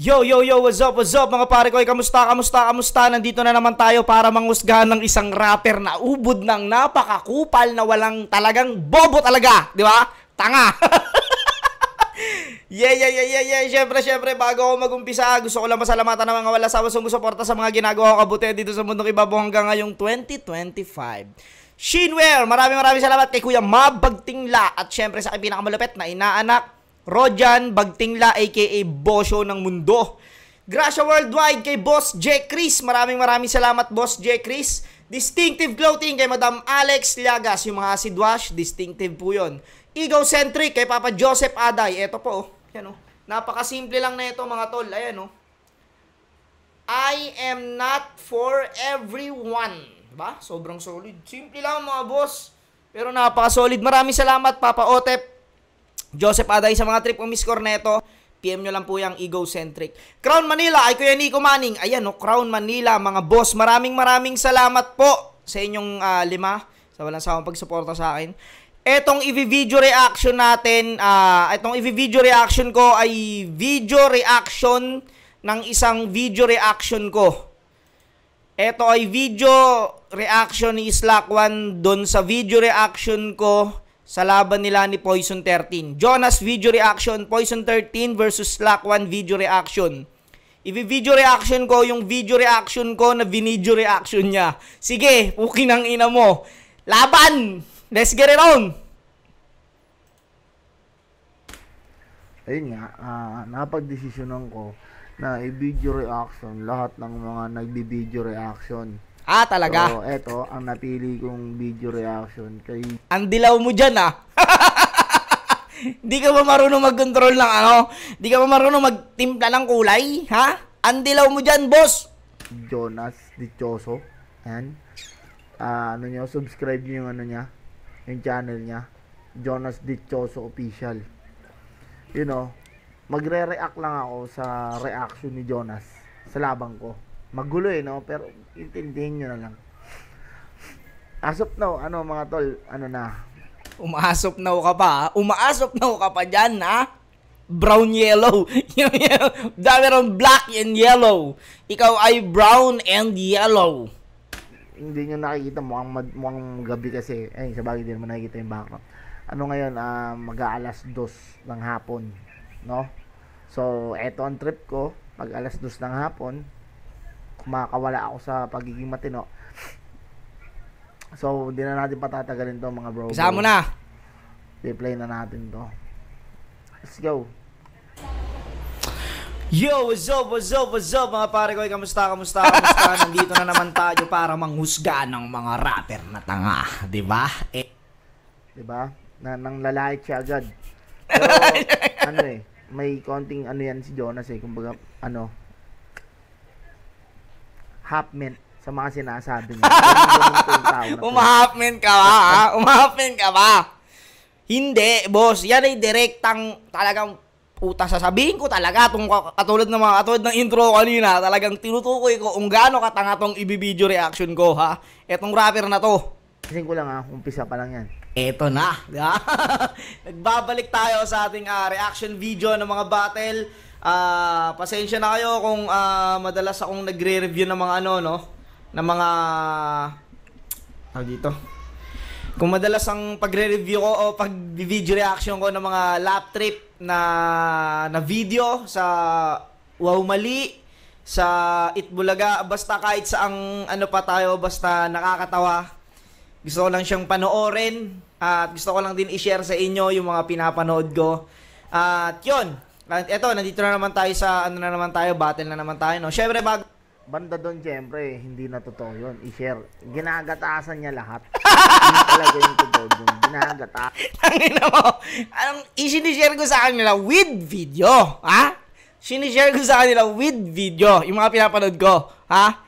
Yo, what's up mga pare ko? Kamusta? Nandito na naman tayo para manghusgahan ng isang rapper na ubod ng napakakupal na walang talagang bobo talaga, di ba? Tanga. Yeah. Syempre, bago ako mag-umpisa, gusto ko lang pasalamatan ng mga wala sawang sumusuporta sa mga ginagawa ko kabutihan dito sa mundong ibabaw hanggang ngayong 2025. Shinware, maraming salamat kay Kuya Mab Bagtingla at syempre sa aking pinakamalupit na inaanak, Rojan Bagtingla aka Bosyo ng Mundo. Gracia Worldwide kay Boss J. Chris. Maraming salamat Boss J. Chris. Distinctive Clothing kay Madam Alex Llagas. Yung mga sidwash, distinctive po yun. Egocentric kay Papa Joseph Aday. Eto po, yan o. Napakasimple lang na ito mga tol. Ayan o. I am not for everyone. Diba? Sobrang solid. Simple lang mga boss. Pero napaka-solid. Maraming salamat Papa Otep Joseph Aday sa mga trip o miss-score neto. PM nyo lang po yung Egocentric. Crown Manila ay Kuya Nico Manning. Ayan o, Crown Manila mga boss. Maraming salamat po sa inyong lima. Sa walang sawang pagsuporta sa akin. Etong i-video reaction natin, itong i-video reaction ko ay video reaction ng isang video reaction ko. Ito ay video reaction ni Slack 1 doon sa video reaction ko sa laban nila ni Poison 13. Jonas video reaction, Poison 13 versus Slack 1 video reaction. I-video reaction ko yung video reaction ko na video reaction niya. Sige, pukin ang ina mo. Laban! Let's get it on! Ayun nga, napag-desisyonan ko na i-video reaction lahat ng mga nagbi-video reaction. Talaga? So, eto, ang napili kong video reaction kay... Ang dilaw mo dyan, Di ka ba marunong mag-control ng Di ka ba marunong magtimpla ng kulay, ha? Ang dilaw mo dyan, boss! Jonas Dichoso. Ayan. Subscribe nyo yung niya, yung channel niya. Jonas Dichoso Official. You know, magre-react lang ako sa reaction ni Jonas sa labang ko. Magulo no? Pero intindihin nyo na lang. As of now, mga tol, na? Umaasop na ka pa, Umaasop na ka pa dyan, Brown, yellow. Dami ron black and yellow. Ikaw ay brown and yellow. Hindi nyo nakikita, mukhang gabi kasi. Ay, sabagay din naman nakikita yung background. Ngayon, mag-aalas 2 ng hapon, no? So, eto ang trip ko. Pag alas 2 ng hapon, kumakawala ako sa pagiging matino. So, hindi na natin patatagalin to mga bro. Isa mo na. I-play na natin to. Let's go. Yo, what's up mga pare ko? Kamusta? Nandito na naman tayo para manghusga ng mga rapper na tanga. Diba? Diba? Nang lalait siya agad. Pero, may konting yan si Jonas kumbaga, half-mint sa mga sinasabi niya. Umahapment ka ba, Umahapment ka ba? Hindi, boss. Yan ay direktang talagang puta sasabihin ko talaga. Katulad ng intro kanina, talagang tinutukoy ko kung gaano katanga tong i-video reaction ko, ha? Etong rapper na to. Kasi ko lang umpisa pa lang yan. Eto na. Nagbabalik tayo sa ating reaction video ng mga battle. Pasensya na kayo kung madalas akong nagre-review ng mga ng mga dito. Kung madalas ang pagre-review ko o pag-video reaction ko ng mga lap trip na video sa Wow Mali, sa Itbulaga, basta kahit saang pa tayo, basta nakakatawa. Gusto ko lang siyang panoorin at gusto ko lang din i-share sa inyo yung mga pinapanood ko. At yun, eto, nandito na naman tayo sa battle na naman tayo, no? Syempre, banda doon, syempre, hindi na totoo yun. I-share. Ginagatasan niya lahat. Hindi talaga yung totoo doon. Ginagatasan. Tangina mo, sinishare ko sa kanila with video, ha? Sinishare ko sa kanila with video, yung mga pinapanood ko, ha?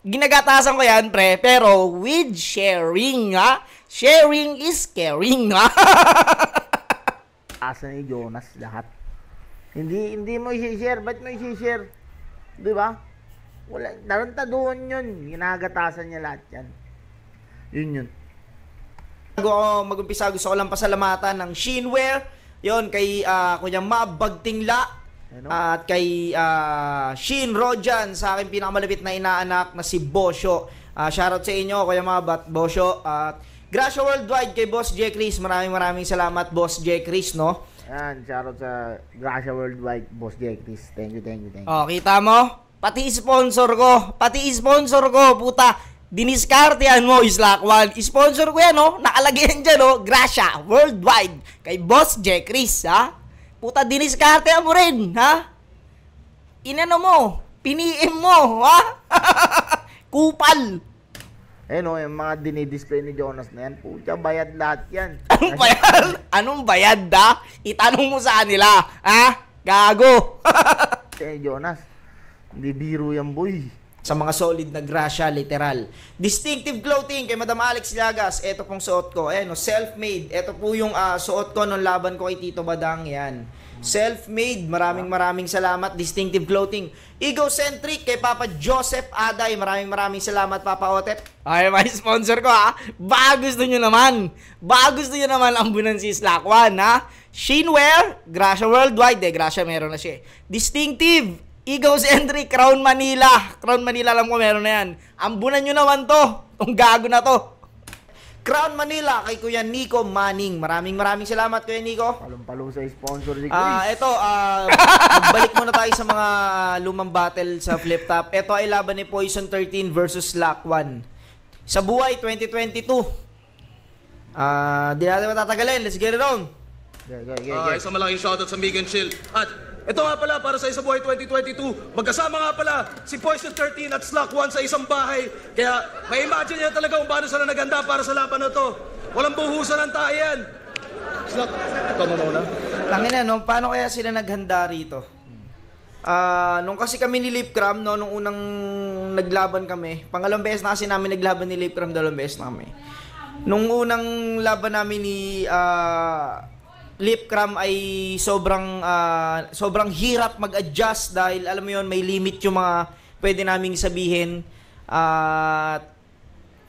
Ginagatasan ko yan, pre, pero with sharing, ha? Sharing is caring, ha? Asa ni Jonas lahat. Hindi mo i-share. Ba't mo i-share? Diba? Wala, naranta doon yun. Ginagatasan niya lahat yan. Yun. Bago ako mag-umpisa, gusto ko lang pasalamatan ng Shinware. Yon kay Kuya Mab Bagtingla. Ano? At kay Shin Rojan, sa aking pinakamalapit na inaanak na si Bosyo. Shoutout sa inyo, Kuya Mabat, Bosyo. At Gracia Worldwide kay Boss J. Chris. Maraming salamat, Boss J. Chris, no? Ayan, shoutout sa Gracia Worldwide, Boss J. Chris. Thank you. Oh, kita mo? Pati sponsor ko, puta. Diniskartehan mo, Slack One. Sponsor ko yan, no? Nakalagay yan dyan, no? Gracia Worldwide kay Boss J. Chris, ha? Puta, diniskartehan mo rin, ha? Inano mo? Piniim mo, ha? Kupal. No, yung mga dinidisplay ni Jonas na yan, puta, bayad lahat yan. Anong bayad? Anong bayad, da? Itanong mo sa kanila, ha? Gago. Jonas, hindi biro yan, boy. Sa mga solid na Gracia, literal. Distinctive clothing kay Madam Alex Llagas. Ito pong suot ko. Ayan, no, self-made. Ito po yung suot ko nung laban ko kay Tito Badang. Yan. Self-made. Maraming salamat. Distinctive clothing. Egocentric kay Papa Joseph Aday. Maraming salamat, Papa Otep. Ay, may sponsor ko, ha. Baka gusto nyo naman ambunan si Slack One, ha. Shinwear, Gracia Worldwide. Gracia meron na siya. Distinctive. Egocentric, Crown Manila. Crown Manila, alam ko meron na yan. Ambunan nyo naman to. Itong gago na to. Crown Manila kay Kuya Nico Manning. Maraming salamat, Kuya Nico. Palong-palo sa sponsor ni Chris. Ito, magbalik muna tayo sa mga lumang battle sa flip top. Ito ay laban ni Poison 13 versus Slack 1. Sa buhay 2022. Di natin matatagalin. Let's get it on. Isang malaking shoutout sa Megan Chill. At ito nga pala para sa Isabuhay 2022, magkasama nga pala si Poison 13 at Slack 1 sa isang bahay. Kaya may imagine niya talaga kung paano sila naganda para sa laban na to. Walang buhusan ng tayan. Slack, ito mo muna. Tangina, no? Paano kaya sila naghanda rito? Nung kasi kami ni Lipcram, no, nung unang naglaban kami, pangalawang beses na kasi namin naglaban ni Lipcram, dalawang beses na kami. Nung unang laban namin ni Lipcram ay sobrang hirap mag-adjust dahil alam mo yon, may limit yung mga pwede naming sabihin.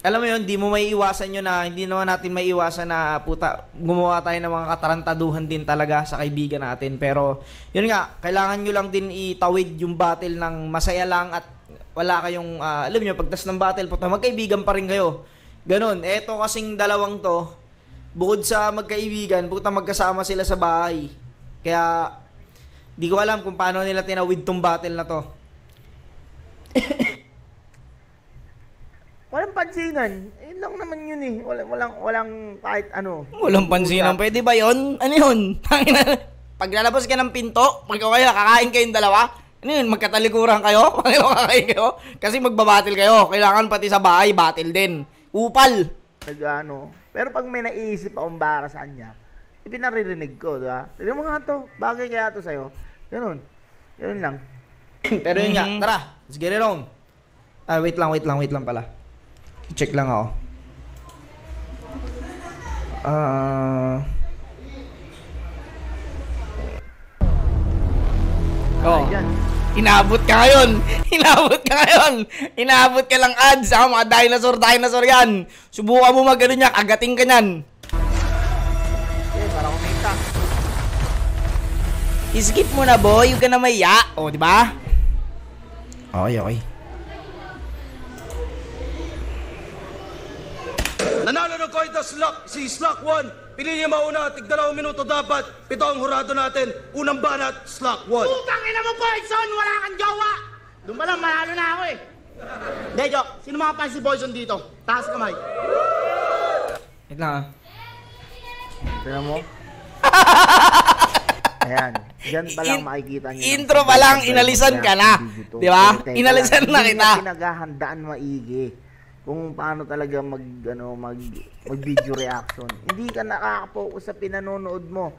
Alam mo yon, hindi mo may iwasan yun na hindi naman natin may iwasan na puta gumawa tayo ng mga katarantaduhan din talaga sa kaibigan natin. Pero yun nga, kailangan nyo lang din itawid yung battle ng masaya lang at wala kayong alam nyo, pagtas ng battle puta magkaibigan pa rin kayo. Ganon. Eto kasing dalawang to, bukod sa magkaibigan, puta magkasama sila sa bahay. Kaya, di ko alam kung paano nila tinawid tong battle na to. Walang pansinan. Yun lang naman yun eh. Walang kahit ano. Walang pansinan. Pwede ba yun? Ano yun? Pag lalabas ka ng pinto, pag kayo kakain kayong dalawa, ano yun? Magkatalikuran kayo? Pag kakain kayo? Kasi magbabattle kayo. Kailangan pati sa bahay, battle din. Upal! Pero pag may naiisip akong bara sa kanya, ipinaririnig ko, diba? Tignan mo nga to, bagay kaya to sa'yo. Ganun. Ganun lang. Pero yun nga, tara, let's get it on. Wait lang pala. Check lang ako. Ayan. Inabot ka ngayon. Inabot ka lang ads. Mga dinosaur yan. Subukan mo mag-ano niya. Kagating ka niyan. Para kumita. I-skip mo na, boy. Huwag ka na maya. O, diba? Okay. Nanalo ng coin si Slack 1. Pili niya mauna, tig 2 minuto dapat. 7 ang hurado natin. Unang banat, Slack 1. Putang ina mo, Poison! Wala kang jowa! Doon pa lang, manalo na ako eh. Hindi, joke. Sino mga fans si Poison dito? Taas kamay. Wait lang. Tignan mo. Ayan. Diyan pa lang makikita niyo. Intro pa lang, inalisan ka na. Di ba? Inalisan na kita. Hindi na pinaghahandaan maigi kung paano talaga mag video reaction. Hindi ka nakaka-focus sa pinanonood mo.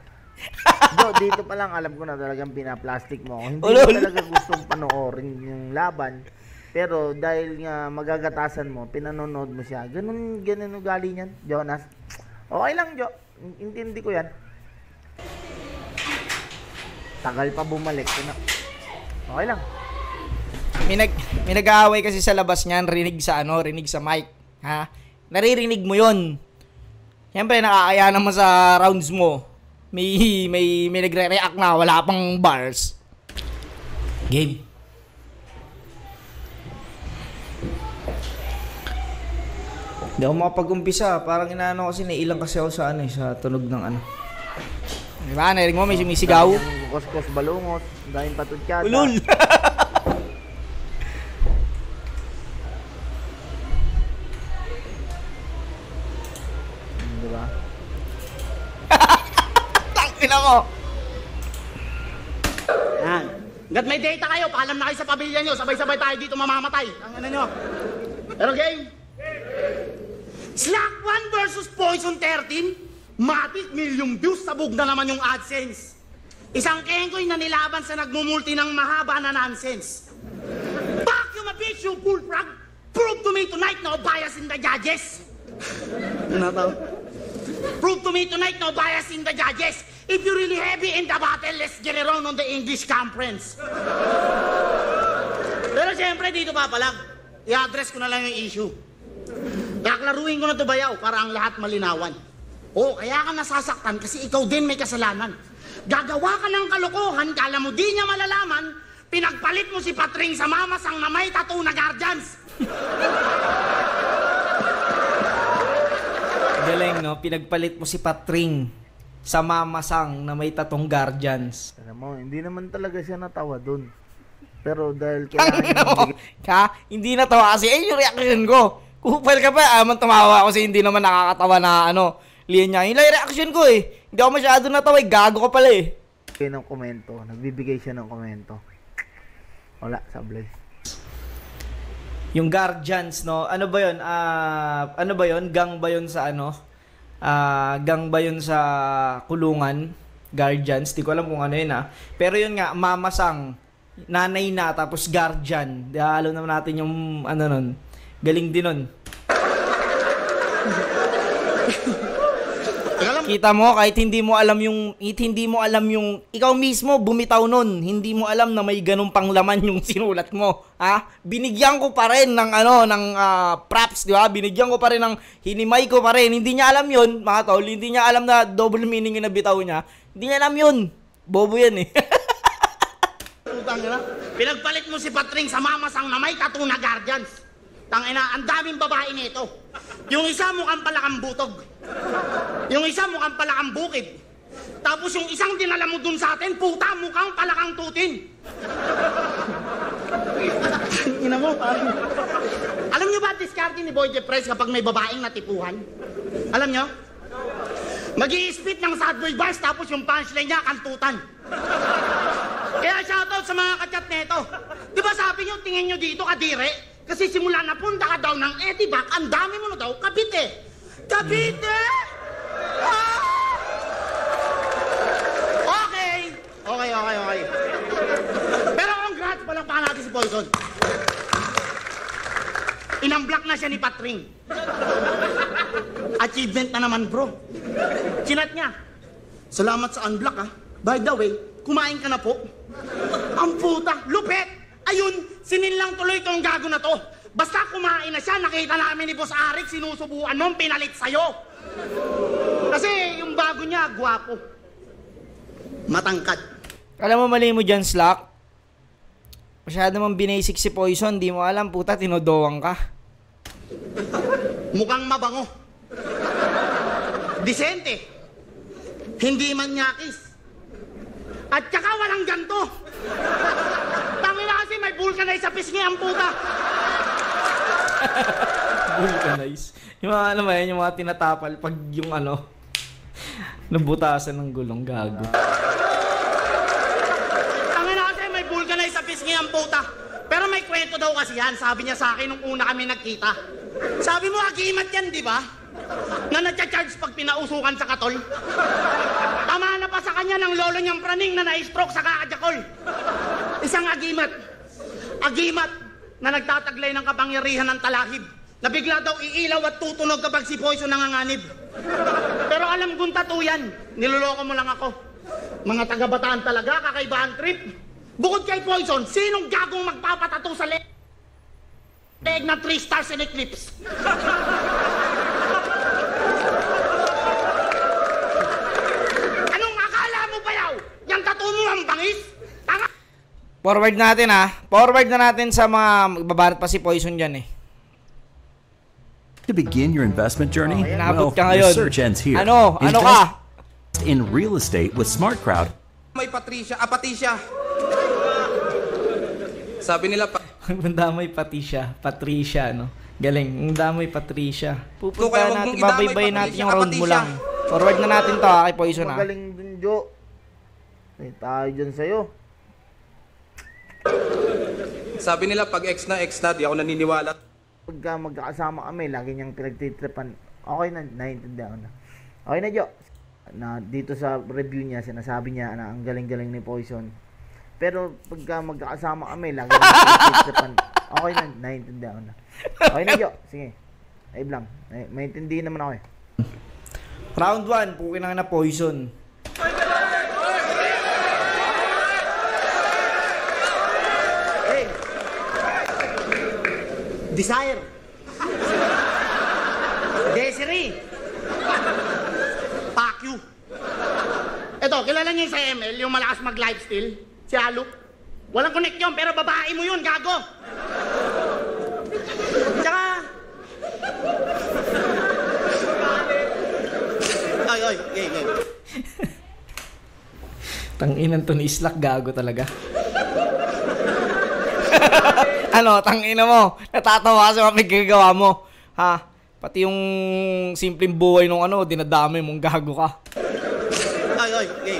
Dito pa lang alam ko na talagang pinaplastic mo. Hindi mo talaga gustong panoorin yung laban. Pero dahil nga magagatasan mo, pinanonood mo siya. Ganun ugali niyan, Jonas. Okay lang, Jo. Intindi ko yan. Tagal pa bumalik. Okay lang. May nag-aaway kasi sa labas niyan, rinig sa mic. Ha? Naririnig mo 'yon. Siyempre nakakaya naman sa rounds mo. May nagre-react na wala pang bars. Game. Hindi ako makapag-umpisa. Parang inaano kasi nailang kasi ako sa sa tunog ng ano. Diba? Narinig mo may sumisigaw? Kuskus balungos, dahil patutyada. Ulul! Diba? Tangina mo! Yan. Hanggat may data kayo, paalam na kayo sa pamilya nyo, sabay-sabay tayo dito mamamatay. Ang ano nyo. Pero game? Slack 1 versus Poison 13? Matik milyong views, sabog na naman yung AdSense. Isang kengkoy na nilaban sa nagmumulti ng mahaba na nonsense. Fuck you, my bitch, you bullfrog! Prove to me tonight no bias in the judges! Ano to? Prove to me tonight no bias in the judges! If you're really heavy in the battle, let's get around on the English conference. Pero siyempre, dito papalag. I-address ko na lang yung issue. Kaklaruin ko na to bayaw para ang lahat malinawan. Oo, kaya ka nasasaktan kasi ikaw din may kasalanan. Gagawa ka ng kalokohan, kala mo di niya malalaman, pinagpalit mo si Patring sa mamasang na may tattoo na guardians. Galing, no? Pinagpalit mo si Patring sa mamasang na may tatong guardians. Alam mo, hindi naman talaga siya natawa dun. Pero dahil Ang ina mo, kailangan hindi natawa kasi yung reaction ko. Kupal ka pa, tumawa kasi hindi naman nakakatawa na linya. Yung reaction ko eh. Hindi ako masyado natawa, gago ka pala eh. ng komento, nagbibigay siya ng komento. Wala, sablay. Yung guardians, no? Ano ba yun? Ano ba yun? Gang ba yun sa gang ba yun sa kulungan? Guardians? Di ko alam kung ano yun Pero yun nga, mamasang, nanay na, tapos guardian. Alam naman natin yung nun. Galing din nun. Kita mo, kahit hindi mo alam yung, ikaw mismo bumitaw nun, hindi mo alam na may ganun pang laman yung sinulat mo, Binigyan ko pa rin ng props, di ba? Binigyan ko pa rin ng, hinimay ko pa rin, hindi niya alam yun, mga tol, hindi niya alam na double meaning yung nabitaw niya, hindi niya alam yun, bobo yan eh. Pinagpalit mo si Patring sa mamasang na may tattoo na guardians. Tangina, ang daming babae nito. Yung isa mukhang palakang butog. Yung isa mukhang palakang bukid. Tapos yung isang dinala mo dun sa atin, puta, mukhang palakang tutin. Ina mo, parang... Alam nyo ba diskarte ni Boy Jeffress kapag may babaeng natipuhan? Alam nyo? Mag-i-spit ng sad boy bars tapos yung punchline niya, kantutan. Kaya shoutout sa mga kachat neto. Di ba sabi nyo, tingin nyo dito, kadire? Kasi simula na punta ka daw ng Etibac, ang dami mo na daw, Cavite. Cavite! Okay. Pero congrats, palakpakan natin si Poison. Inamblock na siya ni Patring. Achievement na naman, bro. Chinat niya. Salamat sa unblock, By the way, kumain ka na po. Ang puta, lupet! Ayun, sininlang tuloy itong gago na to. Basta kumain na siya, nakita namin ni Boss Arik, sinusubuan mong pinalit sa'yo. Kasi yung bago niya, gwapo. Matangkad. Alam mo, mali mo dyan, Slack. Masyado mong binasic si Poison, di mo alam, puta, tinodowang ka. Mukhang mabango. Disente. Hindi manyakis. At saka walang ganto. Tangina kasi may vulcanize sa pisngi ang puta. Vulcanize. Yung mga yung mga tinatapal pag yung nabutasan ng gulong, gago. Tangina kasi may vulcanize sa pisngi ang puta. Pero may kwento daw kasi yan. Sabi niya sa akin nung una kami nagkita. Sabi mo, agimat yan, di ba? Na natcha-charge pag pinausukan sa katol. Tama na pa sa kanya ng lolo niyang praning na na-stroke sa kakajakol. Isang agimat. Agimat na nagtataglay ng kapangyarihan ng talahib. Na bigla daw iilaw at tutunog kapag si Poison nanganganib. Pero alam kong tattoo yan. Niloloko mo lang ako. Mga taga-Bataan talaga, kakaibahan trip. Bukod kay Poison, sinong gagong magpapatattoo sa leg na 3 stars in eclipse? Anong akala mo ba yaw? Yang tattoo mo ang bangis? Tanga! Forward natin ha. Forward na natin sa mga magbabanat pa si Poison dyan eh. To begin your investment journey, Inabot ka your ngayon. search ends here. Ano ka? In real estate with Smart Crowd. May Patricia. Sabi nila pa... Ang damay Patricia, no? Galing, ang damay Patricia. Kaya Pupunta wag natin, mong idamay, babaybayin natin Patricia, yung round mo Patricia. lang. Forward na natin to ha, kay Poison ha. Magaling dun, Jo. May tayo dyan sa'yo. Sabi nila pag ex na, di ako naniniwala. Pagka magkakasama kami, lagi niyang pinagtitripan. Okay na, naiintindihan ko na. Okay na, Jo. Na dito sa review niya, sinasabi niya na ang galing-galing ni Poison. Pero pagka magkakasama kami, lagi niyang pinagtitripan. Okay na, naiintindihan ko na. Okay na, Jo. Sige. Ayun lang. Maintindihan naman ako eh. Round 1, pukin na Poison. Hey! Desire! Desiree! Fuck you! Eto, kilala niyo yung sa ML, yung malakas mag-lifestyle? Si Alok? Walang connect yun, pero babae mo yun, gago! Tsaka... Ay, gay. Tanginan to ni Islak, gago talaga. Ano, tangina mo. Natatawa ka sa mga pinagagawa mo. Ha? Pati yung simpleng buhay nung dinadami mong gago ka. Ay, gay.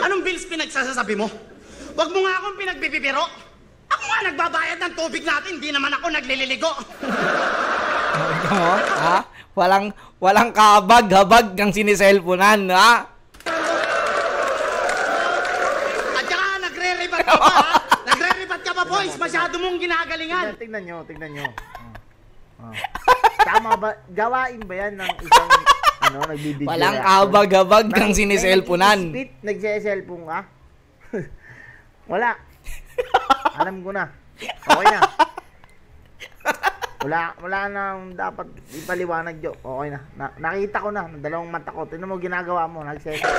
Anong bills pinagsasasabi mo? Huwag mo nga akong pinagbibibiro. Ako nga nagbabayad ng tubig natin, hindi naman ako naglililigo. Ano mo? Ha? Walang kabag-habag ng siniselfonan, ha? At saka nagre-rebat ka pa, ha? Nagre-rebat ka pa, boys. Masyado mong ginagalingan. Tingnan nyo. Tama ba? Gawain ba yan ng isang nagbibideo? Walang kabag-habag ng siniselfonan. Nagsiselfon ka? Wala. Alam ko na. Okay na. Wala na dapat ipaliwanag, Jo. Okay na. Nakita ko na ng dalawang mata ko. Tingnan mo ginagawa mo, nagseselfon.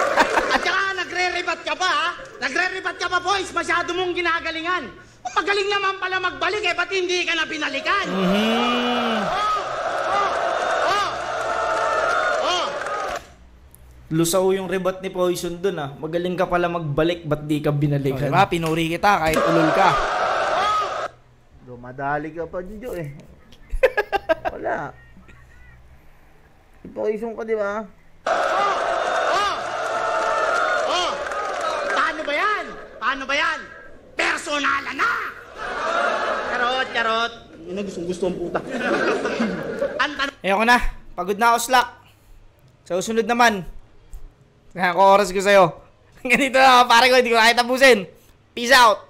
At saka nagre-rebat ka pa, ha? Nagre-rebat ka pa, boys. Masyado mong ginagalingan. Magaling naman pala magbalik, ba't hindi ka na binalikan? Lusaw yung rebat ni Poison dun, ha? Magaling ka pala magbalik, ba't di ka binalikan? Diba? Pinuri kita kahit ulol ka. Dumadali ka pa, Jo, eh. Wala. Poison ka, di ba? Paano ba yan? Personalan na! Charot. Yun ang gusto ang puta. Ang tanong... Ayoko na. Pagod na ako, Slack. Sa susunod naman. Kaya ko oras ko sa'yo. Ganito na, pare ko. Hindi ko nakita tapusin. Peace out.